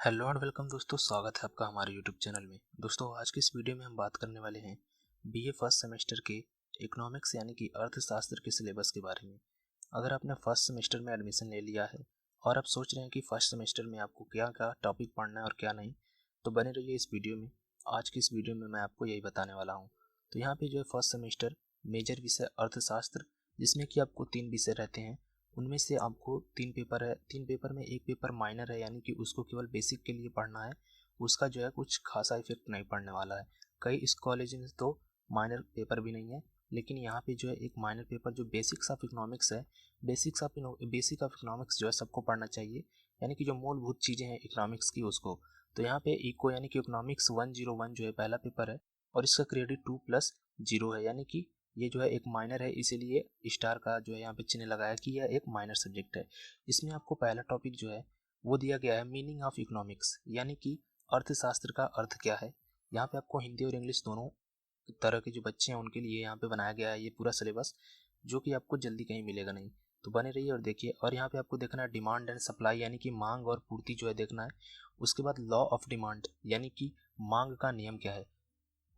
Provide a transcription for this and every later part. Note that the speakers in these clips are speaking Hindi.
हेलो एंड वेलकम दोस्तों, स्वागत है आपका हमारे यूट्यूब चैनल में। दोस्तों आज के इस वीडियो में हम बात करने वाले हैं बीए फर्स्ट सेमेस्टर के इकोनॉमिक्स यानी कि अर्थशास्त्र के सिलेबस के बारे में। अगर आपने फर्स्ट सेमेस्टर में एडमिशन ले लिया है और आप सोच रहे हैं कि फर्स्ट सेमेस्टर में आपको क्या क्या टॉपिक पढ़ना है और क्या नहीं, तो बने रहिए इस वीडियो में। आज की इस वीडियो में मैं आपको यही बताने वाला हूँ। तो यहाँ पे जो है फर्स्ट सेमेस्टर मेजर विषय अर्थशास्त्र, जिसमें कि आपको 3 विषय रहते हैं। उनमें से आपको 3 पेपर है। 3 पेपर में एक पेपर माइनर है, यानी कि उसको केवल बेसिक के लिए पढ़ना है। उसका जो है कुछ खासा इफेक्ट नहीं पड़ने वाला है। कई इस कॉलेज में तो माइनर पेपर भी नहीं है, लेकिन यहाँ पे जो है एक माइनर पेपर जो बेसिक्स ऑफ इकोनॉमिक्स है। बेसिक ऑफ इकोनॉमिक्स जो है सबको पढ़ना चाहिए, यानी कि जो मूलभूत चीज़ें हैं इकोनॉमिक्स की उसको। तो यहाँ पे इको यानी कि इकोनॉमिक्स 101 जो है पहला पेपर है, और इसका क्रेडिट 2+0 है, यानी कि ये जो है एक माइनर है, इसीलिए स्टार का जो है यहाँ पे चिन्ह लगाया कि यह एक माइनर सब्जेक्ट है। इसमें आपको पहला टॉपिक जो है वो दिया गया है मीनिंग ऑफ इकोनॉमिक्स, यानी कि अर्थशास्त्र का अर्थ क्या है। यहाँ पे आपको हिंदी और इंग्लिश दोनों तरह के जो बच्चे हैं उनके लिए यहाँ पे बनाया गया है ये पूरा सिलेबस, जो कि आपको जल्दी कहीं मिलेगा नहीं। तो बने रहिए और देखिए। और यहाँ पे आपको देखना है डिमांड एंड सप्लाई, यानी कि मांग और पूर्ति जो है देखना है। उसके बाद लॉ ऑफ डिमांड, यानी कि मांग का नियम क्या है।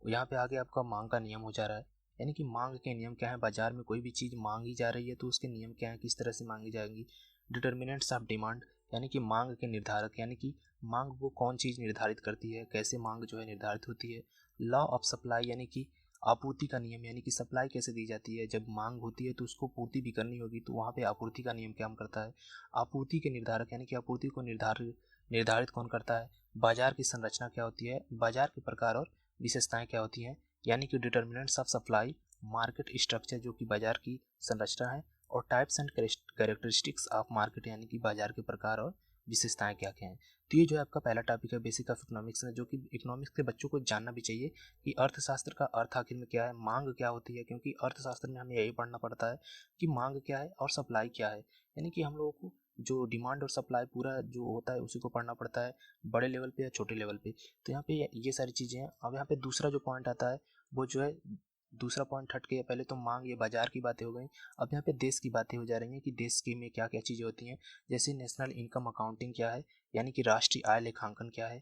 यहाँ पे आगे आपका मांग का नियम हो जा रहा है, यानी कि मांग के नियम क्या है। बाजार में कोई भी चीज़ मांगी जा रही है तो उसके नियम क्या है, किस तरह से मांगी जाएंगी। डिटर्मिनेंट्स ऑफ डिमांड, यानी कि मांग के निर्धारक, यानी कि मांग वो कौन चीज़ निर्धारित करती है, कैसे मांग जो है निर्धारित होती है। लॉ ऑफ सप्लाई, यानी कि आपूर्ति का नियम, यानी कि सप्लाई कैसे दी जाती है। जब मांग होती है तो उसको पूर्ति भी करनी होगी, तो वहाँ पे आपूर्ति का नियम क्या करता है। आपूर्ति के निर्धारक, यानी कि आपूर्ति को निर्धारित निर्धारित कौन करता है। बाजार की संरचना क्या होती है, बाजार के प्रकार और विशेषताएं क्या होती हैं, यानी कि determinants of supply, market structure जो कि बाजार की संरचना है, और types and characteristics of market, यानी कि बाजार के प्रकार और विशेषताएं क्या क्या हैं। तो ये जो है आपका पहला टॉपिक है बेसिक ऑफ इकोनॉमिक्स में, जो कि इकोनॉमिक्स के बच्चों को जानना भी चाहिए कि अर्थशास्त्र का अर्थ आखिर में क्या है, मांग क्या होती है। क्योंकि अर्थशास्त्र में हमें यही पढ़ना पड़ता है कि मांग क्या है और सप्लाई क्या है, यानी कि हम लोगों को जो डिमांड और सप्लाई पूरा जो होता है उसी को पढ़ना पड़ता है, बड़े लेवल पे या छोटे लेवल पे। तो यहाँ पे ये सारी चीज़ें हैं। अब यहाँ पे दूसरा जो पॉइंट आता है वो जो है, दूसरा पॉइंट हट के पहले तो मांग ये बाजार की बातें हो गई। अब यहाँ पे देश की बातें हो जा रही हैं कि देश के में क्या क्या चीज़ें होती हैं। जैसे नेशनल इनकम अकाउंटिंग क्या है, यानी कि राष्ट्रीय आय लेखांकन क्या है।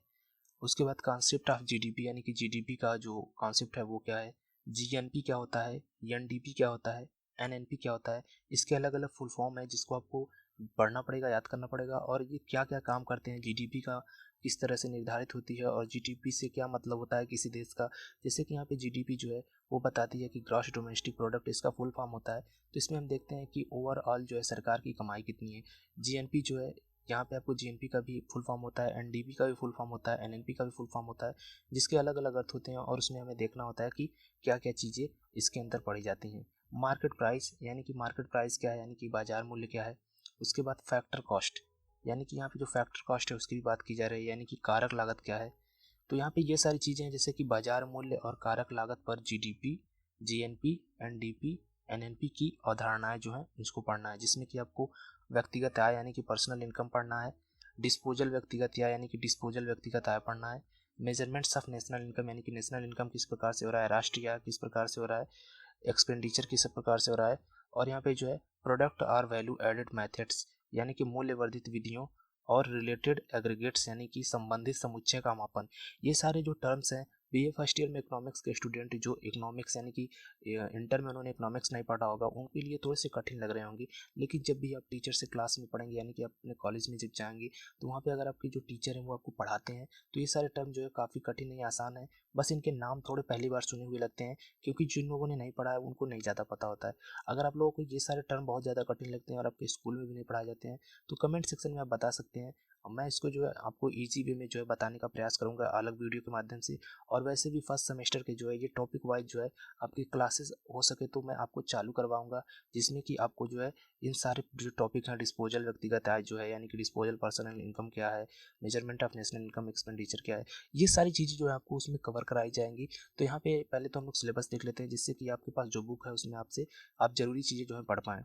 उसके बाद कॉन्सेप्ट ऑफ जीडीपी, यानी कि जीडीपी का जो कॉन्सेप्ट है वो क्या है। जीएनपी क्या होता है, एनडीपी क्या होता है, एनएनपी क्या होता है। इसके अलग अलग फुल फॉर्म है जिसको आपको पढ़ना पड़ेगा, याद करना पड़ेगा। और ये क्या क्या काम करते हैं, जीडीपी का किस तरह से निर्धारित होती है, और जीडीपी से क्या मतलब होता है किसी देश का। जैसे कि यहाँ पे जीडीपी जो है वो बताती है कि ग्रॉस डोमेस्टिक प्रोडक्ट इसका फुल फॉर्म होता है। तो इसमें हम देखते हैं कि ओवरऑल जो है सरकार की कमाई कितनी है। जीएनपी जो है, यहाँ पे आपको जीएनपी का भी फुल फॉर्म होता है, एनडीपी का भी फुल फॉर्म होता है, एनएनपी का भी फुल फॉर्म होता है, जिसके अलग अलग अर्थ होते हैं। और उसमें हमें देखना होता है कि क्या क्या चीज़ें इसके अंदर पढ़ी जाती हैं। मार्केट प्राइस, यानी कि मार्केट प्राइस क्या है, यानी कि बाजार मूल्य क्या है। उसके बाद फैक्टर कॉस्ट, यानी कि यहाँ पे जो फैक्टर कॉस्ट है उसकी भी बात की जा रही है, यानी कि कारक लागत क्या है। तो यहाँ पे ये सारी चीज़ें हैं, जैसे कि बाजार मूल्य और कारक लागत पर जीडीपी, जीएनपी, एनडीपी, एनएनपी की अवधारणाएं जो है इसको पढ़ना है। जिसमें कि आपको व्यक्तिगत आय, यानी कि पर्सनल इनकम पढ़ना है। डिस्पोजल व्यक्तिगत आय, यानी कि डिस्पोजल व्यक्तिगत आय पढ़ना है। मेजरमेंट्स ऑफ नेशनल इनकम, यानी कि नेशनल इनकम किस प्रकार से हो रहा है, राष्ट्रीय आय किस प्रकार से हो रहा है, एक्सपेंडिचर किस प्रकार से हो रहा है। और यहाँ पे जो है प्रोडक्ट और वैल्यू एडेड मेथड्स, यानी कि मूल्य वर्धित विधियों, और रिलेटेड एग्रीगेट्स, यानी कि संबंधित समुच्चय का मापन। ये सारे जो टर्म्स हैं, बीए फर्स्ट ईयर में इकोनॉमिक्स के स्टूडेंट जो इकोनॉमिक्स यानी कि इंटर में उन्होंने इकोनॉमिक्स नहीं पढ़ा होगा उनके लिए थोड़े से कठिन लग रहे होंगे। लेकिन जब भी आप टीचर से क्लास में पढ़ेंगे, यानी कि आप अपने कॉलेज में जब जाएंगे, तो वहाँ पे अगर आपके जो टीचर हैं वो आपको पढ़ाते हैं तो ये सारे टर्म जो है काफ़ी कठिन नहीं, आसान है। बस इनके नाम थोड़े पहली बार सुने हुए लगते हैं, क्योंकि जिन लोगों ने नहीं पढ़ा है उनको नहीं ज़्यादा पता होता है। अगर आप लोगों को ये सारे टर्म बहुत ज़्यादा कठिन लगते हैं और आपके स्कूल में भी नहीं पढ़ाए जाते हैं, तो कमेंट सेक्शन में आप बता सकते हैं। और मैं इसको जो है आपको इजी वे में जो है बताने का प्रयास करूंगा अलग वीडियो के माध्यम से। और वैसे भी फर्स्ट सेमेस्टर के जो है ये टॉपिक वाइज जो है आपकी क्लासेस हो सके तो मैं आपको चालू करवाऊंगा, जिसमें कि आपको जो है इन सारे जो टॉपिक हैं, डिस्पोजल व्यक्तिगत आय जो है, यानी कि डिस्पोजल पर्सनल इनकम क्या है, measurement of national income expenditure क्या है, ये सारी चीज़ें जो है आपको उसमें कवर कराई जाएंगी। तो यहाँ पे पहले तो हम लोग सिलेबस देख लेते हैं, जिससे कि आपके पास जो बुक है उसमें आपसे आप जरूरी चीज़ें जो है पढ़ पाएँ।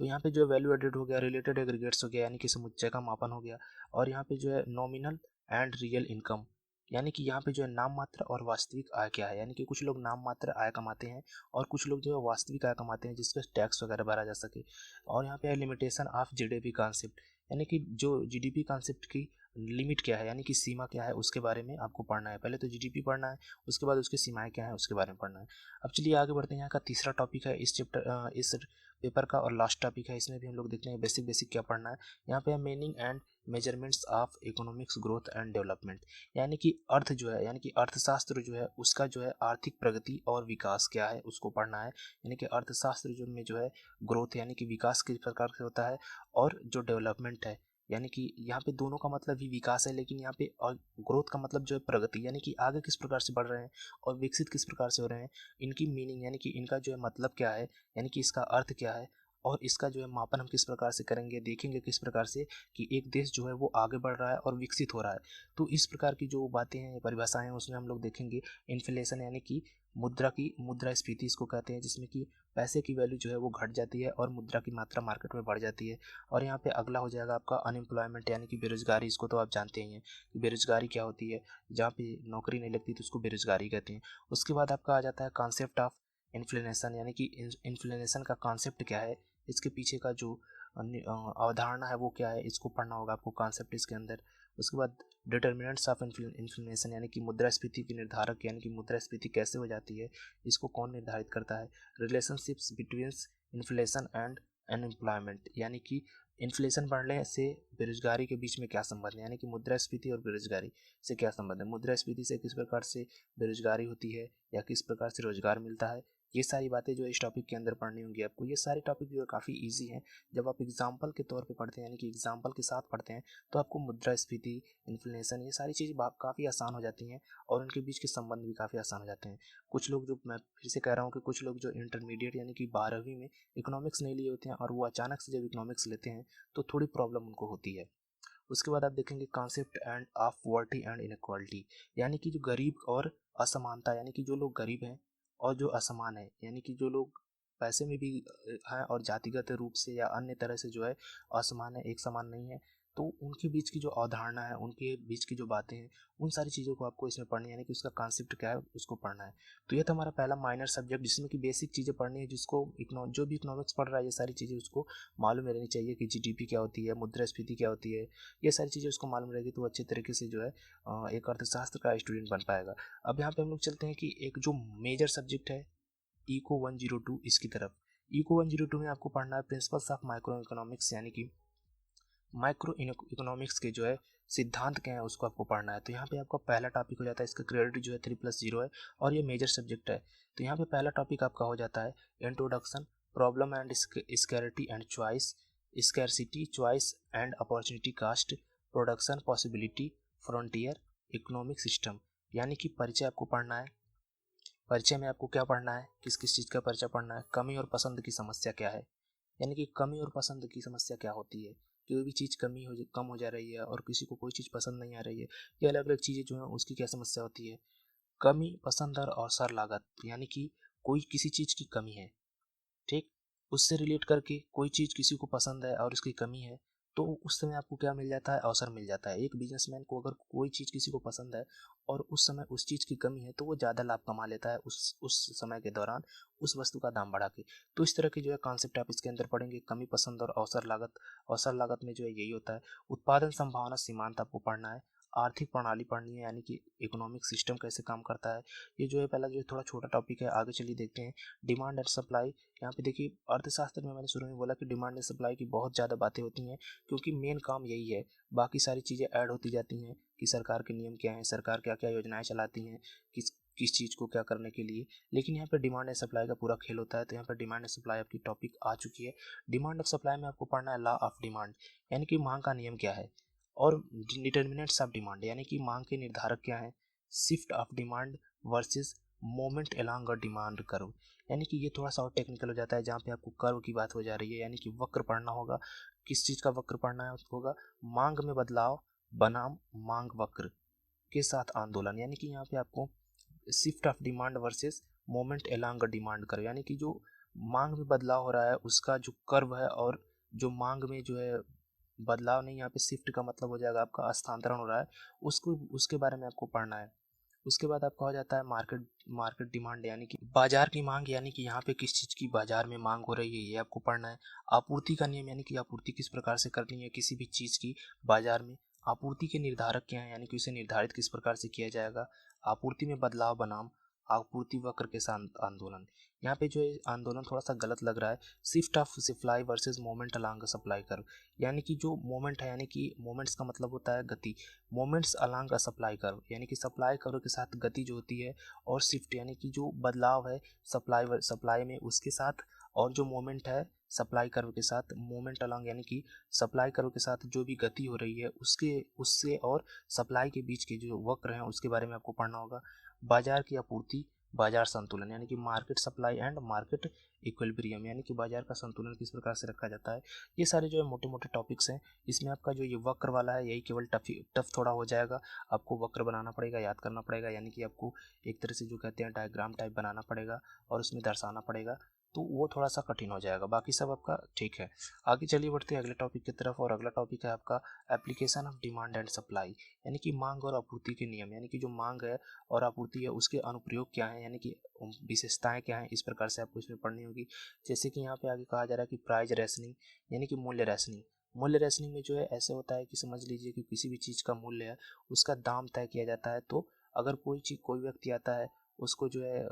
तो यहाँ पे जो वैल्यू एडेड हो गया, रिलेटेड एग्रीगेट्स हो गया, यानी कि समुच्चय का मापन हो गया। और यहाँ पे जो है नॉमिनल एंड रियल इनकम, यानी कि यहाँ पे जो है नाम मात्र और वास्तविक आय क्या है। यानी कि कुछ लोग नाम मात्र आय कमाते हैं और कुछ लोग जो है वास्तविक आय कमाते हैं जिसपे टैक्स वगैरह भरा जा सके। और यहाँ पे है लिमिटेशन ऑफ जीडीपी कॉन्सेप्ट, यानी कि जो जीडीपी कॉन्सेप्ट की लिमिट क्या है यानी कि सीमा क्या है उसके बारे में आपको पढ़ना है। पहले तो जीडीपी पढ़ना है, उसके बाद उसकी सीमाएं क्या है उसके बारे में पढ़ना है। अब चलिए आगे बढ़ते हैं। यहाँ का तीसरा टॉपिक है इस पेपर का और लास्ट टॉपिक है। इसमें भी हम लोग देखते हैं बेसिक क्या पढ़ना है। यहाँ पे है meaning and measurements of economics growth and development, यानी कि अर्थ जो है यानी कि अर्थशास्त्र जो है उसका जो है आर्थिक प्रगति और विकास क्या है उसको पढ़ना है। यानी कि अर्थशास्त्र जो में जो है ग्रोथ यानी कि विकास किस प्रकार से होता है, और जो डेवलपमेंट है यानी कि यहाँ पे दोनों का मतलब ही विकास है, लेकिन यहाँ पे और ग्रोथ का मतलब जो है प्रगति, यानी कि आगे किस प्रकार से बढ़ रहे हैं और विकसित किस प्रकार से हो रहे हैं, इनकी मीनिंग यानी कि इनका जो है मतलब क्या है, यानी कि इसका अर्थ क्या है, और इसका जो है मापन हम किस प्रकार से करेंगे, देखेंगे किस प्रकार से कि एक देश जो है वो आगे बढ़ रहा है और विकसित हो रहा है। तो इस प्रकार की जो बातें हैं, परिभाषाएं हैं, उसमें हम लोग देखेंगे इन्फ्लेशन यानी कि मुद्रास्फीति इसको कहते हैं, जिसमें कि पैसे की वैल्यू जो है वो घट जाती है और मुद्रा की मात्रा मार्केट में बढ़ जाती है। और यहाँ पे अगला हो जाएगा आपका अनएम्प्लॉयमेंट यानी कि बेरोजगारी। इसको तो आप जानते ही हैं कि बेरोजगारी क्या होती है, जहाँ पे नौकरी नहीं लगती तो उसको बेरोजगारी कहते हैं। उसके बाद आपका आ जाता है कॉन्सेप्ट ऑफ इन्फ्लेशन, यानी कि इन्फ्लेशन का कॉन्सेप्ट क्या है, इसके पीछे का जो अवधारणा है वो क्या है, इसको पढ़ना होगा आपको कॉन्सेप्ट इसके अंदर। उसके बाद डिटर्मिनेंट्स ऑफ इन्फ्लेशन यानी कि मुद्रास्फीति के निर्धारक, यानी कि मुद्रास्फीति कैसे हो जाती है, इसको कौन निर्धारित करता है। Relationships between inflation and unemployment, यानी कि इन्फ्लेशन बढ़ने से बेरोजगारी के बीच में क्या संबंध है, यानी कि मुद्रास्फीति और बेरोजगारी से क्या संबंध है, मुद्रास्फीति से किस प्रकार से बेरोजगारी होती है या किस प्रकार से रोजगार मिलता है। ये सारी बातें जो इस टॉपिक के अंदर पढ़नी होंगी आपको। ये सारे टॉपिक जो है काफ़ी इजी हैं, जब आप एग्जाम्पल के तौर पे पढ़ते हैं यानी कि एग्जाम्पल के साथ पढ़ते हैं तो आपको मुद्रास्फीति, इन्फ्लेशन, ये सारी चीज़ें काफ़ी आसान हो जाती हैं और उनके बीच के संबंध भी काफ़ी आसान हो जाते हैं। कुछ लोग जो, मैं फिर से कह रहा हूँ कि कुछ लोग जो इंटरमीडिएट यानी कि 12वीं में इकोनॉमिक्स नहीं लिए होते हैं और वो अचानक से जब इकोनॉमिक्स लेते हैं तो थोड़ी प्रॉब्लम उनको होती है। उसके बाद आप देखेंगे concept end of poverty and inequality, यानी कि जो गरीब और असमानता, यानी कि जो लोग गरीब हैं और जो असमान है, यानी कि जो लोग पैसे में भी हैं और जातिगत रूप से या अन्य तरह से जो है असमान है, एक समान नहीं है, तो उनके बीच की जो अवधारणा है, उनके बीच की जो बातें हैं, उन सारी चीज़ों को आपको इसमें पढ़नी है, यानी कि उसका कॉन्सेप्ट क्या है उसको पढ़ना है। तो ये था हमारा पहला माइनर सब्जेक्ट, जिसमें कि बेसिक चीज़ें पढ़नी है, जिसको जो भी इकोनॉमिक्स पढ़ रहा है ये सारी चीज़ें उसको मालूम रहनी चाहिए कि जीडीपी क्या होती है, मुद्रास्फीति क्या होती है, ये सारी चीज़ें उसको मालूम रहेगी तो अच्छे तरीके से जो है एक अर्थशास्त्र का स्टूडेंट बन पाएगा। अब यहाँ पे हम लोग चलते हैं कि एक जो मेजर सब्जेक्ट है इको 102 इसकी तरफ। इको 102 में आपको पढ़ना है प्रिंसिपल्स ऑफ माइक्रो इकोनॉमिक्स, यानी कि माइक्रो इकोनॉमिक्स के जो है सिद्धांत क्या है उसको आपको पढ़ना है। तो यहाँ पे आपका पहला टॉपिक हो जाता है, इसका क्रेडिट जो है 3+0 है और ये मेजर सब्जेक्ट है। तो यहाँ पे पहला टॉपिक आपका हो जाता है introduction, problem and scarcity and choice, scarcity, choice and opportunity cost, production possibility, frontier, economic system, यानी कि परिचय आपको पढ़ना है। परिचय में आपको क्या पढ़ना है, किस किस चीज़ का परिचय पढ़ना है, कमी और पसंद की समस्या क्या है, यानी कि कमी और पसंद की समस्या क्या होती है, कोई भी चीज़ कम हो जा रही है और किसी को कोई चीज़ पसंद नहीं आ रही है, ये अलग अलग चीज़ें जो हैं उसकी क्या समस्या होती है। कमी, पसंद और अवसर लागत, यानी कि कोई किसी चीज़ की कमी है, ठीक, उससे रिलेट करके कोई चीज़ किसी को पसंद है और उसकी कमी है, तो उस समय आपको क्या मिल जाता है, अवसर मिल जाता है। एक बिजनेसमैन को अगर कोई चीज़ किसी को पसंद है और उस समय उस चीज़ की कमी है तो वो ज़्यादा लाभ कमा लेता है उस समय के दौरान उस वस्तु का दाम बढ़ा के। तो इस तरह के जो है कॉन्सेप्ट आप इसके अंदर पढ़ेंगे, कमी, पसंद और अवसर लागत। अवसर लागत में जो है यही होता है। उत्पादन संभावना सीमांत आपको पढ़ना है। आर्थिक प्रणाली पढ़नी है, यानी कि इकोनॉमिक सिस्टम कैसे काम करता है। ये जो है पहला जो है थोड़ा छोटा टॉपिक है, आगे चलिए देखते हैं। डिमांड एंड सप्लाई, यहाँ पे देखिए अर्थशास्त्र में मैंने शुरू में बोला कि डिमांड एंड सप्लाई की बहुत ज़्यादा बातें होती हैं, क्योंकि मेन काम यही है। बाकी सारी चीज़ें ऐड होती जाती हैं कि सरकार के नियम क्या हैं, सरकार क्या क्या योजनाएं चलाती हैं, किस चीज़ को क्या करने के लिए, लेकिन यहाँ पर डिमांड एंड सप्लाई का पूरा खेल होता है। तो यहाँ पर डिमांड एंड सप्लाई आपकी टॉपिक आ चुकी है। डिमांड एंड सप्लाई में आपको पढ़ना है लॉ ऑफ डिमांड, यानी कि मांग का नियम क्या है, और डिटर्मिनेंट्स ऑफ डिमांड, यानी कि मांग के निर्धारक क्या हैं, shift of demand versus moment along a demand curve, यानी कि ये थोड़ा सा और टेक्निकल हो जाता है, जहाँ पे आपको कर्व की बात हो जा रही है, यानी कि वक्र पढ़ना होगा। किस चीज़ का वक्र पढ़ना है होगा, मांग में बदलाव बनाम मांग वक्र के साथ आंदोलन, यानी कि यहाँ पे आपको shift of demand versus moment along a demand curve, यानी कि जो मांग में बदलाव हो रहा है उसका जो कर्व है, और जो मांग में जो है बदलाव नहीं, यहाँ पे शिफ्ट का मतलब हो जाएगा आपका स्थानांतरण हो रहा है, उसको उसके बारे में आपको पढ़ना है। उसके बाद आपका हो जाता है मार्केट मार्केट डिमांड, यानी कि बाजार की मांग, यानी कि यहाँ पे किस चीज़ की बाजार में मांग हो रही है ये आपको पढ़ना है। आपूर्ति का नियम, यानी कि आपूर्ति किस प्रकार से करनी है किसी भी चीज़ की बाजार में, आपूर्ति के निर्धारक क्या हैं, यानी कि उसे निर्धारित किस प्रकार से किया जाएगा। आपूर्ति में बदलाव बनाम आपूर्ति वक्र के साथ आंदोलन। यहाँ पे जो है आंदोलन थोड़ा सा गलत लग रहा है। Shift of supply versus moment along supply curve, यानी कि जो मोमेंट है, यानी कि मोमेंट्स का मतलब होता है गति। Moments along a supply curve, यानी कि सप्लाई कर्व के साथ गति जो होती है, और शिफ्ट यानी कि जो बदलाव है सप्लाई में उसके साथ, और जो मोमेंट है सप्लाई कर्व के साथ, मोमेंट अलोंग यानी कि सप्लाई कर्व के साथ जो भी गति हो रही है उससे और सप्लाई के बीच के जो वक्र हैं उसके बारे में आपको पढ़ना होगा। बाजार की आपूर्ति, बाजार संतुलन, यानी कि market supply and market equilibrium, यानी कि बाजार का संतुलन किस प्रकार से रखा जाता है। ये सारे जो है मोटे मोटे टॉपिक्स हैं। इसमें आपका जो ये वक्र वाला है यही केवल टफ थोड़ा हो जाएगा। आपको वक्र बनाना पड़ेगा, याद करना पड़ेगा, यानी कि आपको एक तरह से जो कहते हैं डायग्राम टाइप बनाना पड़ेगा और उसमें दर्शाना पड़ेगा, तो वो थोड़ा सा कठिन हो जाएगा। बाकी सब आपका ठीक है। आगे चलिए बढ़ते हैं अगले टॉपिक की तरफ, और अगला टॉपिक है आपका application of demand and supply, यानी कि मांग और आपूर्ति के नियम, यानी कि जो मांग है और आपूर्ति है उसके अनुप्रयोग क्या है, यानी कि विशेषताएं क्या हैं, इस प्रकार से आपको इसमें पढ़नी होगी। जैसे कि यहाँ पे आगे कहा जा रहा है कि प्राइस रेशनिंग, यानी कि मूल्य रेशनिंग। मूल्य रेशनिंग में जो है ऐसे होता है कि समझ लीजिए कि किसी भी चीज़ का मूल्य है उसका दाम तय किया जाता है। तो अगर कोई व्यक्ति आता है उसको जो है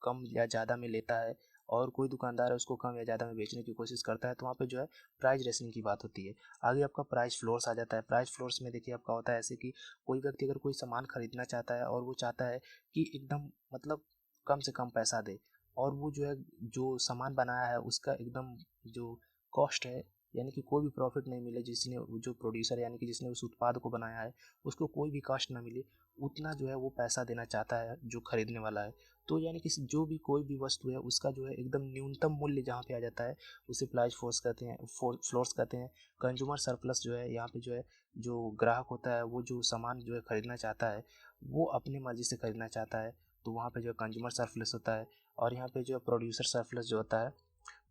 कम या ज़्यादा में लेता है, और कोई दुकानदार है उसको कम या ज़्यादा में बेचने की कोशिश करता है, तो वहाँ पे जो है प्राइस रेशनिंग की बात होती है। आगे आपका प्राइस फ्लोर्स आ जाता है। प्राइस फ्लोर्स में देखिए आपका होता है ऐसे कि कोई व्यक्ति अगर कोई सामान खरीदना चाहता है और वो चाहता है कि एकदम मतलब कम से कम पैसा दे, और वो जो है जो सामान बनाया है उसका एकदम जो कॉस्ट है, यानी कि कोई भी प्रॉफिट नहीं मिले, जिसने जो प्रोड्यूसर यानी कि जिसने उस उत्पाद को बनाया है उसको कोई भी कॉस्ट ना मिले, उतना जो है वो पैसा देना चाहता है जो खरीदने वाला है। तो यानी कि जो भी कोई भी वस्तु है उसका जो है एकदम न्यूनतम मूल्य जहाँ पे आ जाता है उसे प्राइस फोर्स कहते हैं, फ्लोर्स कहते हैं। कंज्यूमर सरप्लस जो है यहाँ पे जो है जो ग्राहक होता है वो जो सामान जो है खरीदना चाहता है वो अपनी मर्जी से खरीदना चाहता है, तो वहाँ पे जो है कंज्यूमर सरप्लस होता है। और यहाँ पे जो है प्रोड्यूसर सरप्लस जो होता है,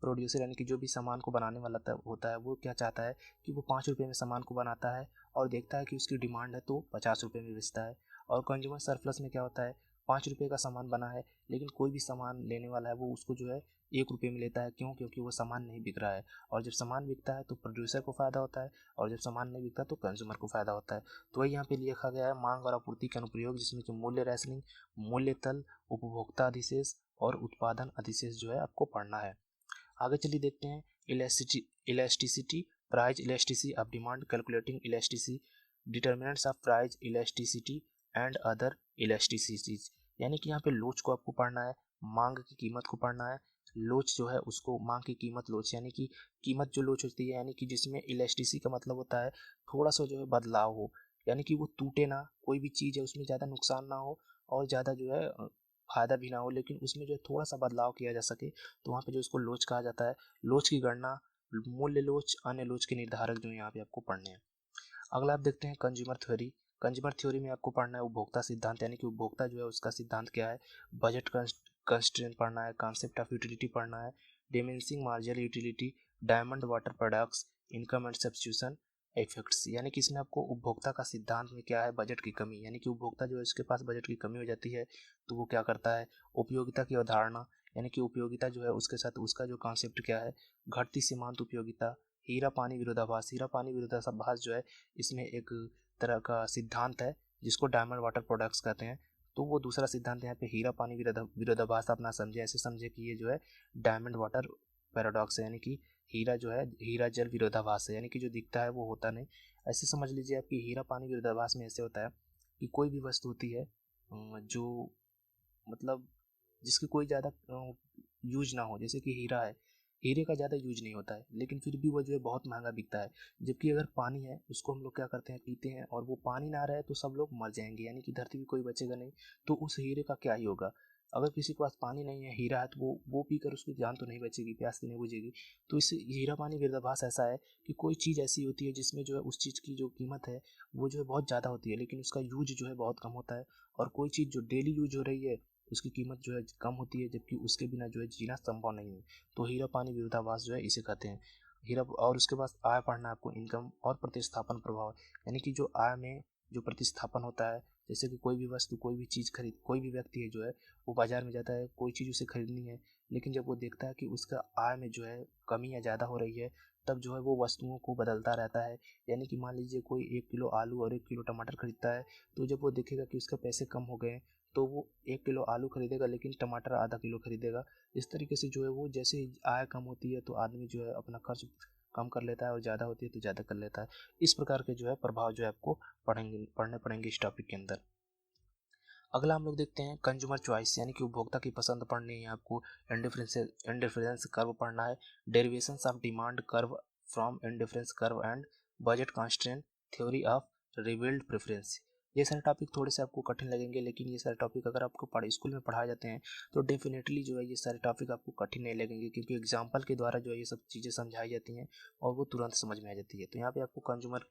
प्रोड्यूसर यानी कि जो भी सामान को बनाने वाला होता है वो क्या चाहता है कि वो 5 रुपये में सामान को बनाता है और देखता है कि उसकी डिमांड है तो 50 रुपये में बेचता है। और कंज्यूमर सरप्लस में क्या होता है, 5 रुपये का सामान बना है लेकिन कोई भी सामान लेने वाला है वो उसको जो है 1 रुपये में लेता है। क्यों? क्योंकि वो सामान नहीं बिक रहा है। और जब सामान बिकता है तो प्रोड्यूसर को फ़ायदा होता है, और जब सामान नहीं बिकता तो कंज्यूमर को फ़ायदा होता है। तो वही यहाँ पे लिखा गया है मांग और आपूर्ति के अनुप्रयोग, जिसमें कि मूल्य रैशनिंग, मूल्य तल, उपभोक्ता अधिशेष और उत्पादन अधिशेष जो है आपको पढ़ना है। आगे चलिए देखते हैं elasticity, price elasticity of demand, calculating elasticity, determinants of price elasticity and other इलास्टिसिटीज, यानी कि यहाँ पे लोच को आपको पढ़ना है, मांग की कीमत को पढ़ना है। लोच जो है उसको मांग की कीमत लोच, यानी कि कीमत जो लोच होती है, यानी कि जिसमें इलास्टिसिटी का मतलब होता है थोड़ा सा जो है बदलाव हो, यानी कि वो टूटे ना, कोई भी चीज़ है उसमें ज़्यादा नुकसान ना हो और ज़्यादा जो है फायदा भी ना हो, लेकिन उसमें जो है थोड़ा सा बदलाव किया जा सके, तो वहाँ पे जो इसको लोच कहा जाता है। लोच की गणना, मूल्य लोच, अन्य लोच के निर्धारक जो यहाँ पे आपको पढ़ने हैं। अगला आप देखते हैं कंज्यूमर थ्योरी। कंज्यूमर थ्योरी में आपको पढ़ना है उपभोक्ता सिद्धांत, यानी कि उपभोक्ता जो है उसका सिद्धांत क्या है। बजट कंस्ट्रेंट पढ़ना है, कॉन्सेप्ट ऑफ यूटिलिटी पढ़ना है, diminishing marginal utility, diamond water products, income and substitution effects, यानी कि इसमें आपको उपभोक्ता का सिद्धांत में क्या है, बजट की कमी, यानी कि उपभोक्ता जो है उसके पास बजट की कमी हो जाती है तो वो क्या करता है। उपयोगिता की अवधारणा, यानी कि उपयोगिता जो है उसके साथ उसका जो कॉन्सेप्ट क्या है, घटती सीमांत उपयोगिता, हीरा पानी विरोधाभास। हीरा पानी विरोधाभास जो है इसमें एक तरह का सिद्धांत है जिसको डायमंड वाटर प्रोडक्ट्स कहते हैं। तो वो दूसरा सिद्धांत यहाँ पे हीरा पानी विरोधाभास अपना समझे, ऐसे समझे कि ये जो है डायमंड वाटर पैराडॉक्स है, यानी कि हीरा जो है हीरा जल विरोधाभास है, यानी कि जो दिखता है वो होता नहीं। ऐसे समझ लीजिए आपकी हीरा पानी विरोधाभास में ऐसे होता है कि कोई भी वस्तु होती है जो मतलब जिसकी कोई ज़्यादा यूज ना हो, जैसे कि हीरा है, हीरे का ज़्यादा यूज नहीं होता है लेकिन फिर भी वो जो है बहुत महंगा बिकता है। जबकि अगर पानी है उसको हम लोग क्या करते हैं, पीते हैं, और वो पानी ना रहे तो सब लोग मर जाएंगे, यानी कि धरती भी कोई बचेगा नहीं। तो उस हीरे का क्या ही होगा। अगर किसी के पास पानी नहीं है, हीरा है, तो वो पीकर उसकी जान तो नहीं बचेगी, प्यास तो नहीं बुझेगी। तो इस हीरा पानी विरोधाभास ऐसा है कि कोई चीज़ ऐसी होती है जिसमें जो है उस चीज़ की जो कीमत है वो जो है बहुत ज़्यादा होती है लेकिन उसका यूज जो है बहुत कम होता है। और कोई चीज़ जो डेली यूज हो रही है उसकी कीमत जो है कम होती है, जबकि उसके बिना जो है जीना संभव नहीं है। तो हीरा पानी विरोधाभास जो है इसे कहते हैं हीरा। और उसके बाद आय पढ़ना है आपको, इनकम और प्रतिस्थापन प्रभाव, यानी कि जो आय में जो प्रतिस्थापन होता है, जैसे कि कोई भी वस्तु, कोई भी चीज़ खरीद, कोई भी व्यक्ति है जो है वो बाजार में जाता है, कोई चीज़ उसे खरीदनी है, लेकिन जब वो देखता है कि उसका आय में जो है कमी या ज़्यादा हो रही है तब जो है वो वस्तुओं को बदलता रहता है। यानी कि मान लीजिए कोई 1 किलो आलू और 1 किलो टमाटर खरीदता है, तो जब वो देखेगा कि उसके पैसे कम हो गए हैं, तो वो 1 किलो आलू खरीदेगा लेकिन टमाटर आधा किलो खरीदेगा। इस तरीके से जो है वो जैसे ही आय कम होती है तो आदमी जो है अपना खर्च कम कर लेता है, और ज़्यादा होती है तो ज़्यादा कर लेता है। इस प्रकार के जो है प्रभाव जो है आपको पढ़ने पड़ेंगे इस टॉपिक के अंदर। अगला हम लोग देखते हैं कंज्यूमर चॉइस, यानी कि उपभोक्ता की पसंद पढ़नी है आपको। इंडिफरेंस कर्व पढ़ना है। Derivations of demand curve from indifference curve and budget constraint theory of revealed preference. ये सारे टॉपिक थोड़े से आपको कठिन लगेंगे, लेकिन ये सारे टॉपिक अगर आपको स्कूल में पढ़ाए जाते हैं तो डेफिनेटली जो है ये सारे टॉपिक आपको कठिन नहीं लगेंगे, क्योंकि एग्जाम्पल के द्वारा जो है ये सब चीज़ें समझाई जाती हैं और वो तुरंत समझ में आ जाती है। तो यहाँ पे आपको कंज्यूमर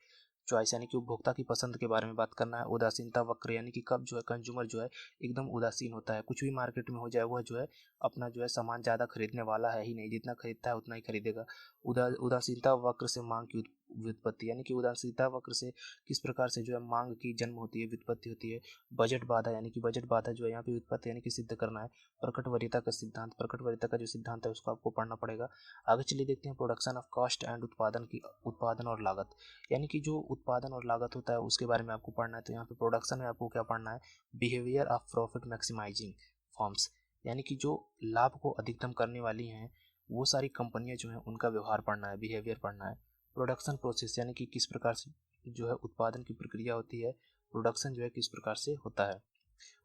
चॉइस यानी कि उपभोक्ता की पसंद के बारे में बात करना है। उदासीनता वक्र, यानी कि कब जो है कंज्यूमर जो है एकदम उदासीन होता है, कुछ भी मार्केट में हो जाए वह जो है अपना जो है सामान ज़्यादा खरीदने वाला है ही नहीं, जितना खरीदता है उतना ही खरीदेगा। उदासीनता वक्र से मांग की व्युत्पत्ति, यानी कि उदासीनता वक्र से किस प्रकार से जो है मांग की जन्म होती है, व्युत्पत्ति होती है। बजट बाधा, यानी कि बजट बाधा जो है यहाँ पे व्युत्पत्ति यानी कि सिद्ध करना है। प्रकट वरीयता का सिद्धांत, प्रकट वरीयता का जो सिद्धांत है उसको आपको पढ़ना पड़ेगा। आगे चलिए देखते हैं प्रोडक्शन ऑफ कॉस्ट एंड उत्पादन और लागत, यानी कि जो उत्पादन और लागत होता है उसके बारे में आपको पढ़ना है। तो यहाँ पे प्रोडक्शन में आपको क्या पढ़ना है, behaviour of profit maximising forms, यानी कि जो लाभ को अधिकतम करने वाली हैं वो सारी कंपनियां जो हैं उनका व्यवहार पढ़ना है, बिहेवियर पढ़ना है। प्रोडक्शन प्रोसेस, यानी कि किस प्रकार से जो है उत्पादन की प्रक्रिया होती है, प्रोडक्शन जो है किस प्रकार से होता है।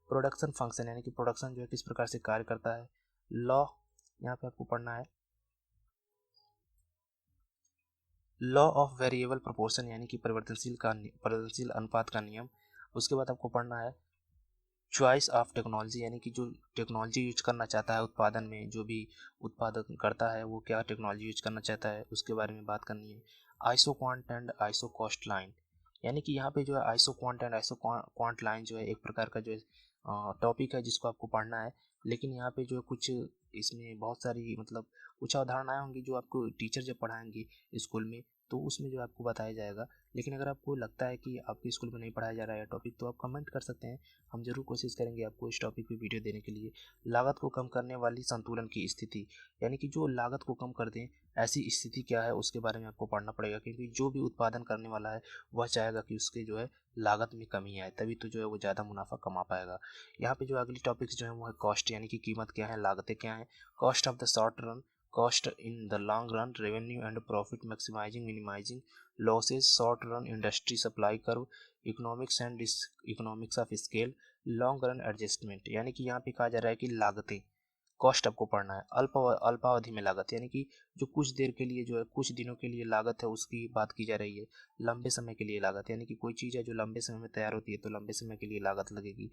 प्रोडक्शन फंक्शन, यानी कि प्रोडक्शन जो है किस प्रकार से कार्य करता है। लॉ, यहाँ पे आपको पढ़ना है लॉ ऑफ वेरिएबल प्रोपोर्शन, यानी कि परिवर्तनशील अनुपात का नियम। उसके बाद आपको पढ़ना है चॉइस ऑफ टेक्नोलॉजी, यानी कि जो टेक्नोलॉजी यूज करना चाहता है उत्पादन में, जो भी उत्पादन करता है वो क्या टेक्नोलॉजी यूज करना चाहता है उसके बारे में बात करनी है। Iso quant and iso cost line, यानी कि यहाँ पे जो है iso quant and iso quant line जो है एक प्रकार का जो है टॉपिक है जिसको आपको पढ़ना है। लेकिन यहाँ पे जो है कुछ इसमें बहुत सारी मतलब कुछ अवधारणाएं होंगी जो आपको टीचर जब पढ़ाएंगे स्कूल में तो उसमें जो आपको बताया जाएगा। लेकिन अगर आपको लगता है कि आपके स्कूल में नहीं पढ़ाया जा रहा है टॉपिक तो आप कमेंट कर सकते हैं, हम जरूर कोशिश करेंगे आपको इस टॉपिक पे वीडियो देने के लिए। लागत को कम करने वाली संतुलन की स्थिति, यानी कि जो लागत को कम कर दें ऐसी स्थिति क्या है उसके बारे में आपको पढ़ना पड़ेगा, क्योंकि जो भी उत्पादन करने वाला है वह चाहेगा कि उसके जो है लागत में कमी आए, तभी तो जो है वो ज़्यादा मुनाफा कमा पाएगा। यहाँ पे जो अगली टॉपिक्स जो है वो है कॉस्ट, यानी कि कीमत क्या है, लागतें क्या है। Cost of the short run, cost in the long run, revenue and profit maximising minimising losses, short run industry supply curve, economics and economics of scale, long run adjustment, यानी कि यहाँ पे कहा जा रहा है कि लागतें, कॉस्ट आपको पढ़ना है। अल्पावधि में लागत, यानी कि जो कुछ देर के लिए जो है कुछ दिनों के लिए लागत है उसकी बात की जा रही है। लंबे समय के लिए लागत, यानी कि कोई चीज़ है जो लंबे समय में तैयार होती है तो लंबे समय के लिए लागत लगेगी।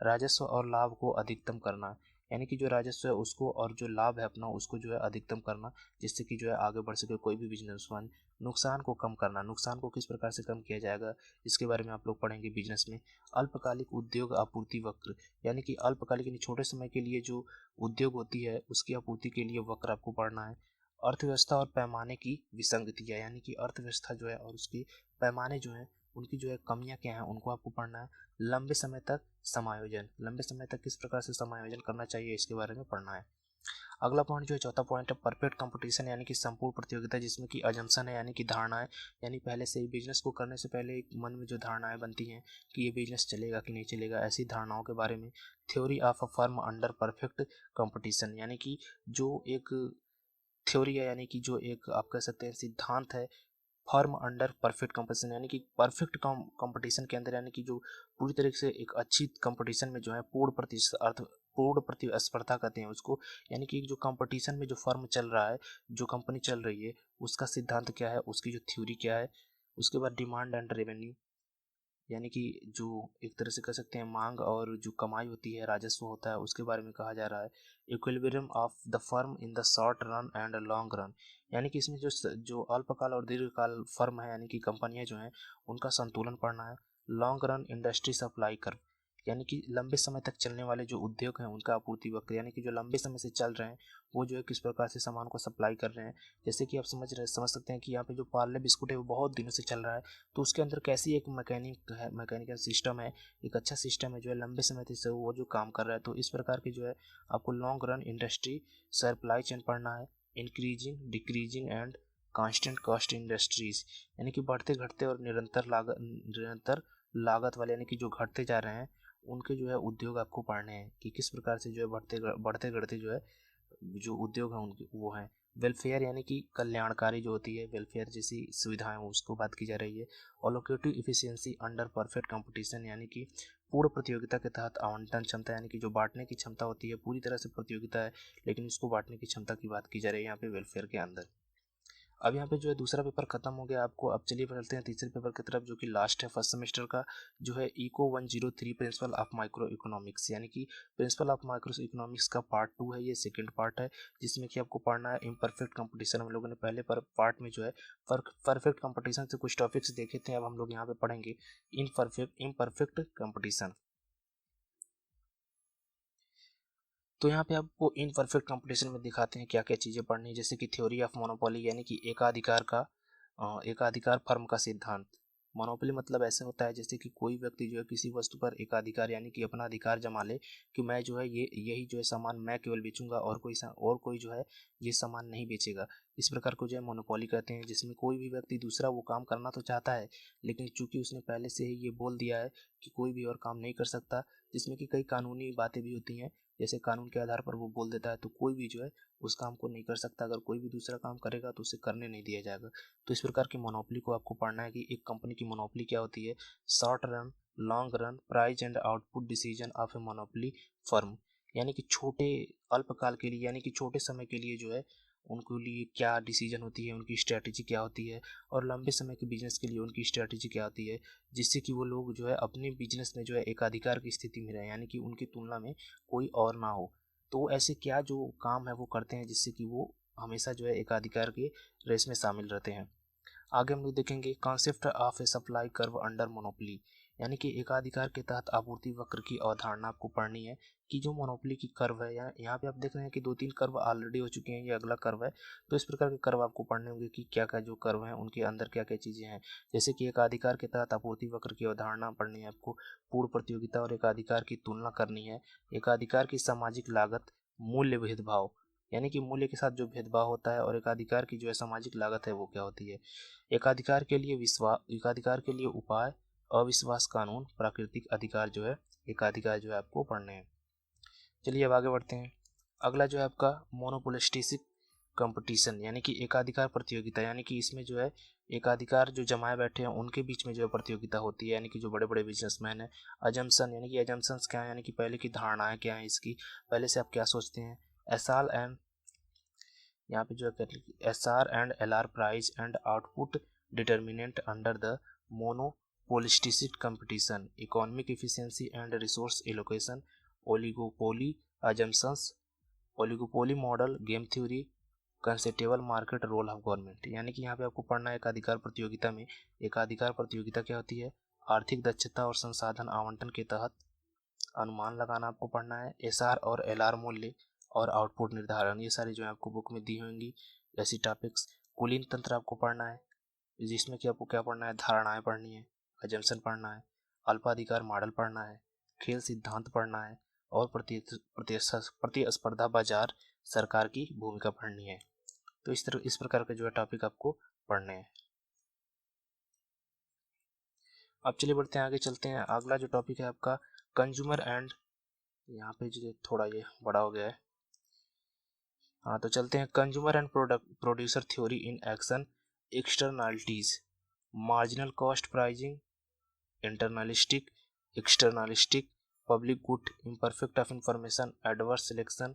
राजस्व और लाभ को अधिकतम करना, यानी कि जो राजस्व है उसको और जो लाभ है अपना उसको जो है अधिकतम करना, जिससे कि जो है आगे बढ़ सके कोई भी बिजनेसमैन। नुकसान को कम करना, नुकसान को किस प्रकार से कम किया जाएगा इसके बारे में आप लोग पढ़ेंगे बिजनेस में। अल्पकालिक उद्योग आपूर्ति वक्र, यानी कि अल्पकालिक यानी छोटे समय के लिए जो उद्योग होती है उसकी आपूर्ति के लिए वक्र आपको पढ़ना है। अर्थव्यवस्था और पैमाने की विसंगतियाँ, यानी कि अर्थव्यवस्था जो है और उसकी पैमाने जो है उनकी जो है कमियां क्या हैं उनको आपको पढ़ना है। लंबे समय तक समायोजन, लंबे समय तक किस प्रकार से समायोजन करना चाहिए इसके बारे में पढ़ना है। अगला पॉइंट जो है चौथा पॉइंट है परफेक्ट कंपटीशन, यानी कि संपूर्ण प्रतियोगिता, जिसमें कि अजम्पशन है यानी कि धारणा है, यानी पहले से ही बिजनेस को करने से पहले एक मन में जो धारणाएं बनती हैं कि ये बिजनेस चलेगा कि नहीं चलेगा, ऐसी धारणाओं के बारे में। Theory of a firm under perfect competition, यानी कि जो एक थ्योरी है, यानी कि जो एक आप कह सकते हैं सिद्धांत है फर्म अंडर परफेक्ट कंपटीशन, यानी कि परफेक्ट कंपटीशन के अंदर, यानी कि जो पूरी तरीके से एक अच्छी कंपटीशन में जो है पूर्ण प्रतिस्पर्धा कहते हैं उसको, यानी कि जो कंपटीशन में जो फर्म चल रहा है, जो कंपनी चल रही है उसका सिद्धांत क्या है, उसकी जो थ्योरी क्या है। उसके बाद डिमांड एंड रेवेन्यू, यानी कि जो एक तरह से कह सकते हैं मांग और जो कमाई होती है, राजस्व होता है, उसके बारे में कहा जा रहा है। Equilibrium of the firm in the short run and long run, यानी कि इसमें जो अल्पकाल और दीर्घकाल फर्म है यानी कि कंपनियां जो हैं उनका संतुलन पढ़ना है। Long run industry supply curve, यानी कि लंबे समय तक चलने वाले जो उद्योग हैं उनका आपूर्ति वक्र, यानी कि जो लंबे समय से चल रहे हैं वो जो है किस प्रकार से सामान को सप्लाई कर रहे हैं। जैसे कि आप समझ सकते हैं कि यहाँ पे जो पार्ले बिस्कुट है वो बहुत दिनों से चल रहा है, तो उसके अंदर कैसी एक मैकेनिकल सिस्टम है, एक अच्छा सिस्टम है जो है लंबे समय से वो जो काम कर रहा है। तो इस प्रकार की जो है आपको long run industry supply chain पढ़ना है। Increasing decreasing and constant cost industries, यानी कि बढ़ते घटते और निरंतर लागत वाले, यानी कि जो घटते जा रहे हैं उनके जो है उद्योग आपको पढ़ने हैं कि किस प्रकार से जो है बढ़ते घटते जो है जो उद्योग हैं उनके वो हैं। वेलफेयर यानी कि कल्याणकारी जो होती है, वेलफेयर जैसी सुविधाएं उसको बात की जा रही है। अलोकेटिव इफिशियंसी अंडर परफेक्ट कंपटीशन, यानी कि पूर्ण प्रतियोगिता के तहत आवंटन क्षमता, यानी कि जो बांटने की क्षमता होती है, पूरी तरह से प्रतियोगिता है लेकिन इसको बांटने की क्षमता की बात की जा रही है यहाँ पे वेलफेयर के अंदर। अब यहाँ पे जो है दूसरा पेपर खत्म हो गया आपको। अब चलिए चलते हैं तीसरे पेपर की तरफ जो कि लास्ट है फर्स्ट सेमेस्टर का, जो है eco 103 principle of micro economics, यानी कि प्रिंसिपल ऑफ माइक्रो इकोनॉमिक्स का पार्ट 2 है, ये सेकंड पार्ट है जिसमें कि आपको पढ़ना है इम्परफेक्ट कंपटीशन। हम लोगों ने पहले पार्ट में जो है परफेक्ट कंपटीशन से कुछ टॉपिक्स देखे थे, अब हम लोग यहाँ पे पढ़ेंगे इम्परफेक्ट कंपटीशन। तो यहाँ पे आपको इन परफेक्ट कंपटीशन में दिखाते हैं क्या क्या चीज़ें पढ़नी है, जैसे कि थ्योरी ऑफ मोनोपोली, यानी कि एकाधिकार फर्म का सिद्धांत। मोनोपोली मतलब ऐसे होता है जैसे कि कोई व्यक्ति जो है किसी वस्तु पर एकाधिकार यानी कि अपना अधिकार जमा ले कि मैं जो है यही जो है सामान मैं केवल बेचूंगा और कोई जो है ये सामान नहीं बेचेगा। इस प्रकार को जो है मोनोपोली कहते हैं, जिसमें कोई भी व्यक्ति दूसरा वो काम करना तो चाहता है लेकिन चूंकि उसने पहले से ही ये बोल दिया है कि कोई भी और काम नहीं कर सकता, जिसमें कि कई कानूनी बातें भी होती हैं, जैसे कानून के आधार पर वो बोल देता है तो कोई भी जो है उस काम को नहीं कर सकता। अगर कोई भी दूसरा काम करेगा तो उसे करने नहीं दिया जाएगा। तो इस प्रकार की मोनोपोली को आपको पढ़ना है कि एक कंपनी की मोनोपोली क्या होती है। Short run, long run, price and output decision of a monopoly firm, यानी कि छोटे अल्पकाल के लिए यानी कि छोटे समय के लिए जो है उनके लिए क्या डिसीजन होती है, उनकी स्ट्रैटेजी क्या होती है, और लंबे समय के बिजनेस के लिए उनकी स्ट्रैटेजी क्या होती है, जिससे कि वो लोग जो है अपने बिजनेस में जो है एकाधिकार की स्थिति में रहे, यानी कि उनकी तुलना में कोई और ना हो। तो ऐसे क्या जो काम है वो करते हैं जिससे कि वो हमेशा जो है एकाधिकार के रेस में शामिल रहते हैं। आगे हम लोग देखेंगे concept of A supply curve under monopoly, यानी कि एकाधिकार के तहत आपूर्ति वक्र की अवधारणा आपको पढ़नी है कि जो मोनोपोली की कर्व है, यहाँ पे आप देख रहे हैं कि 2-3 कर्व ऑलरेडी हो चुके हैं, ये अगला कर्व है। तो इस प्रकार के कर्व आपको पढ़ने होंगे कि क्या क्या जो कर्व हैं उनके अंदर क्या क्या चीज़ें हैं, जैसे कि एकाधिकार के तहत आपूर्ति वक्र की अवधारणा पढ़नी है आपको, पूर्ण प्रतियोगिता और एकाधिकार की तुलना करनी है, एकाधिकार की सामाजिक लागत, मूल्य भेदभाव, यानी कि मूल्य के साथ जो भेदभाव होता है, और एकाधिकार की जो है सामाजिक लागत है वो क्या होती है, एकाधिकार के लिए उपाय, अविश्वास कानून, प्राकृतिक अधिकार जो है एकाधिकार जो है आपको पढ़ने हैं। चलिए अब आगे बढ़ते हैं। अगला जो है आपका मोनोपोलिस्टिक कंपटीशन, यानी कि एकाधिकार प्रतियोगिता, यानी कि इसमें जो है एकाधिकार जो जमाए बैठे हैं उनके बीच में जो है प्रतियोगिता होती है, यानी कि जो बड़े बड़े बिजनेसमैन हैं। अजम्पशन, यानी कि अजम्पशंस क्या है, यानी कि पहले की धारणाएं क्या है इसकी, पहले से आप क्या सोचते हैं। एसआर एंड यहाँ पे जो है SR&LR price and output determinant under the monopolistic competition, economic efficiency and resource allocation, oligopoly assumptions, oligopoly model, game theory, contestable market, role of government, यानी कि यहाँ पे आपको पढ़ना है एकाधिकार प्रतियोगिता में। एकाधिकार प्रतियोगिता क्या होती है, आर्थिक दक्षता और संसाधन आवंटन के तहत अनुमान लगाना आपको पढ़ना है, SR और LR मूल्य और आउटपुट निर्धारण, ये सारी जो है आपको बुक में दी होंगी ऐसी टॉपिक्स। कुलीन तंत्र आपको पढ़ना है, जिसमें कि आपको क्या पढ़ना है, धारणाएं पढ़नी है, अजम्पशन पढ़ना है, अल्पाधिकार मॉडल पढ़ना है, खेल सिद्धांत पढ़ना है, और प्रतिस्पर्धा बाजार, सरकार की भूमिका पढ़नी है। तो इस प्रकार के जो है टॉपिक आपको पढ़ने हैं। अब चलिए बढ़ते हैं आगे, चलते हैं। अगला जो टॉपिक है आपका कंज्यूमर एंड, यहाँ पे जो थोड़ा ये बड़ा हो गया है, हाँ तो चलते हैं। Consumer and producer theory in action, externalities, marginal cost pricing, internalistic, externalistic, public good, imperfect of information, adverse selection,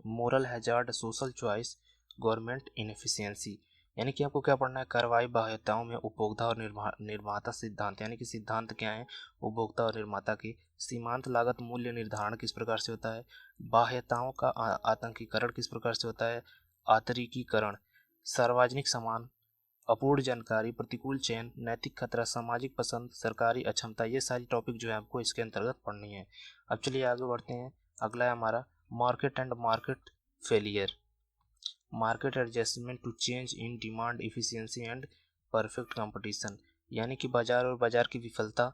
moral hazard, social choice, government inefficiency, यानी कि आपको क्या पढ़ना है, कार्रवाई बाह्यताओं में उपभोक्ता और निर्माता सिद्धांत, यानी कि सिद्धांत क्या है उपभोक्ता और निर्माता के, सीमांत लागत मूल्य निर्धारण किस प्रकार से होता है, बाह्यताओं का आतंकीकरण किस प्रकार से होता है, आंतरिकीकरण, सार्वजनिक सामान, अपूर्ण जानकारी, प्रतिकूल चयन, नैतिक खतरा, सामाजिक पसंद, सरकारी अक्षमता, ये सारी टॉपिक जो है आपको इसके अंतर्गत पढ़नी है। अब चलिए आगे बढ़ते हैं। अगला है हमारा market and market failure, market adjustment to change in demand, efficiency and perfect competition, यानी कि बाजार और बाजार की विफलता,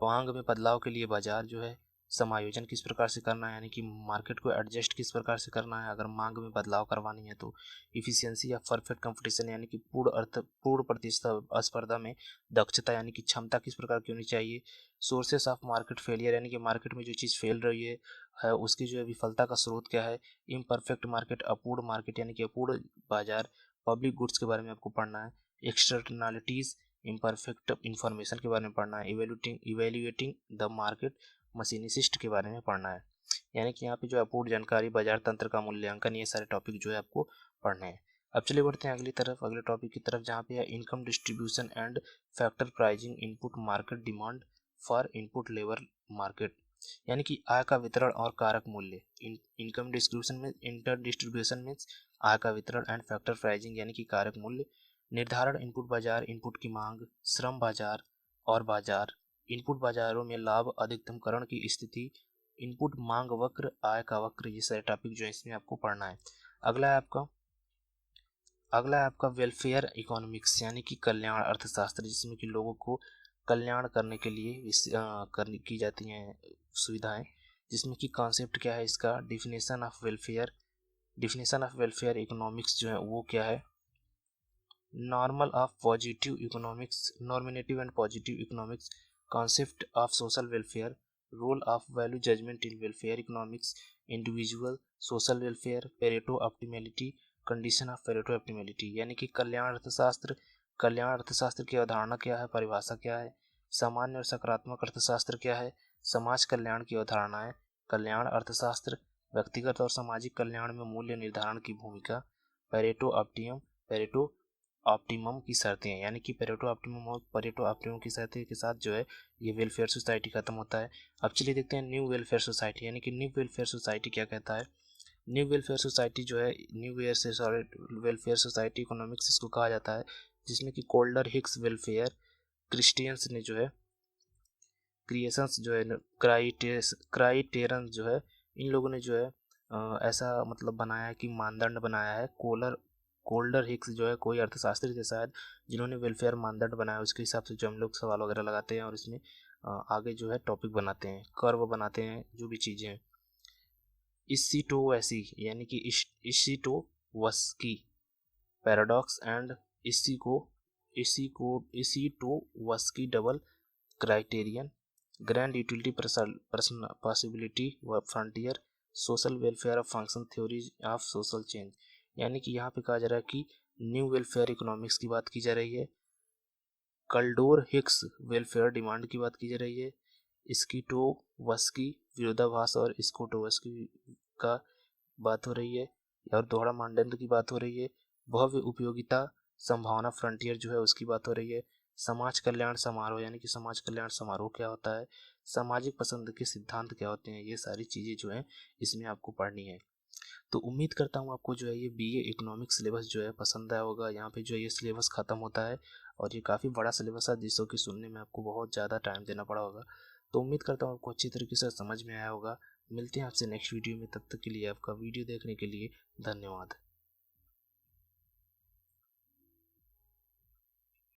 मांग में बदलाव के लिए बाजार जो है, समायोजन किस प्रकार से करना है, यानी कि मार्केट को एडजस्ट किस प्रकार से करना है अगर मांग में बदलाव करवानी है तो। इफिशियंसी या परफेक्ट कंपटीशन, यानी कि पूर्ण प्रतिस्पर्धा में दक्षता यानी कि क्षमता किस प्रकार की होनी चाहिए। सोर्सेस ऑफ मार्केट फेलियर, यानी कि मार्केट में जो चीज़ फेल रही है उसकी जो है विफलता का स्रोत क्या है। इम्परफेक्ट मार्केट, अपूर्ण मार्केट यानी कि अपूर्ण बाजार। पब्लिक गुड्स के बारे में आपको पढ़ना है। एक्सटर्नलिटीज, इम्परफेक्ट इंफॉर्मेशन के बारे में पढ़ना है। इवेल्युएटिंग द मार्केट, मशीनिस्ट के बारे में पढ़ना है। यानी कि यहाँ पे जो अपूर्ण जानकारी, बाजार तंत्र का मूल्यांकन, ये सारे टॉपिक जो है आपको पढ़ने हैं। अब चलिए बढ़ते हैं अगले टॉपिक की तरफ, जहाँ पे है income distribution and factor pricing input market demand for input labour market, यानी कि आय का वितरण और कारक मूल्य। इनकम डिस्ट्रीब्यूशन में, इंटर डिस्ट्रीब्यूशन में आय का वितरण एंड फैक्टर प्राइजिंग यानी कि कारक मूल्य निर्धारण। इनपुट बाजार, इनपुट की मांग, श्रम बाजार और बाजार। इनपुट बाजारों में लाभ अधिकतमकरण की स्थिति, इनपुट मांग वक्र, आय का वक्र, ये सारे टॉपिक जो है इसमें आपको पढ़ना है। अगला है आपका वेलफेयर इकोनॉमिक्स, यानी कि कल्याण अर्थशास्त्र, जिसमें कि लोगों को कल्याण करने के लिए की जाती हैं सुविधाएं, जिसमें कि कॉन्सेप्ट क्या है इसका। डिफिनेशन ऑफ वेलफेयर इकोनॉमिक्स जो है वो क्या है। Normative and positive economics, concept of social welfare, role of value judgement in welfare economics, individual social welfare, Pareto optimality, condition of Pareto optimality, यानी कि कल्याण अर्थशास्त्र की अवधारणा क्या है, परिभाषा क्या है। सामान्य और सकारात्मक अर्थशास्त्र क्या है, समाज कल्याण की अवधारणा है। कल्याण अर्थशास्त्र, व्यक्तिगत और सामाजिक कल्याण में मूल्य निर्धारण की भूमिका। पेरेटो ऑप्टिमम की शर्तें हैं, यानी कि पेरेटो ऑप्टिमम की शर्तें के साथ जो है ये वेलफेयर सोसाइटी खत्म होता है। अब चलिए देखते हैं न्यू वेलफेयर सोसाइटी, यानी कि न्यू वेलफेयर सोसाइटी क्या कहता है। न्यू वेलफेयर सोसाइटी जो है, वेलफेयर सोसाइटी इकोनॉमिक्स इसको कहा जाता है, जिसमें कि कोल्डर, हिक्स, वेलफेयर क्रिस्टियंस ने जो है क्रिएशंस जो है क्राइटेरन जो है, इन लोगों ने जो है ऐसा मतलब बनाया है कि मानदंड बनाया है। कोल्डर हिक्स जो है कोई अर्थशास्त्री थे शायद, जिन्होंने वेलफेयर मानदंड बनाया, उसके हिसाब से जो हम लोग सवाल वगैरह लगाते हैं और इसमें आगे जो है टॉपिक बनाते हैं, कर्व बनाते हैं, जो भी चीज़ें हैं। इसिटोवैसी, यानी कि Scitovsky paradox and Scitovsky double criterion, grand utility possibility व frontier, social welfare of function, theory of social change, यानी कि यहाँ पे कहा जा रहा है कि न्यू वेलफेयर इकोनॉमिक्स की बात की जा रही है। कल्डोर हिक्स वेलफेयर डिमांड की बात की जा रही है। स्कीटोवस्की विरोधाभास और स्कोटोवस्की का बात हो रही है, और दोहरा मानदंड की बात हो रही है। भव्य उपयोगिता संभावना, फ्रंटियर जो है उसकी बात हो रही है। समाज कल्याण समारोह, यानी कि समाज कल्याण समारोह क्या होता है। सामाजिक पसंद के सिद्धांत क्या होते हैं, ये सारी चीज़ें जो हैं इसमें आपको पढ़नी है। तो उम्मीद करता हूँ आपको जो है ये बीए इकोनॉमिक्स सिलेबस जो है पसंद आया होगा। यहाँ पे जो है ये सिलेबस ख़त्म होता है और ये काफ़ी बड़ा सिलेबस है, जिसको कि सुनने में आपको बहुत ज़्यादा टाइम देना पड़ा होगा। तो उम्मीद करता हूँ आपको अच्छी तरीके से समझ में आया होगा। मिलते हैं आपसे नेक्स्ट वीडियो में, तब तक के लिए आपका वीडियो देखने के लिए धन्यवाद।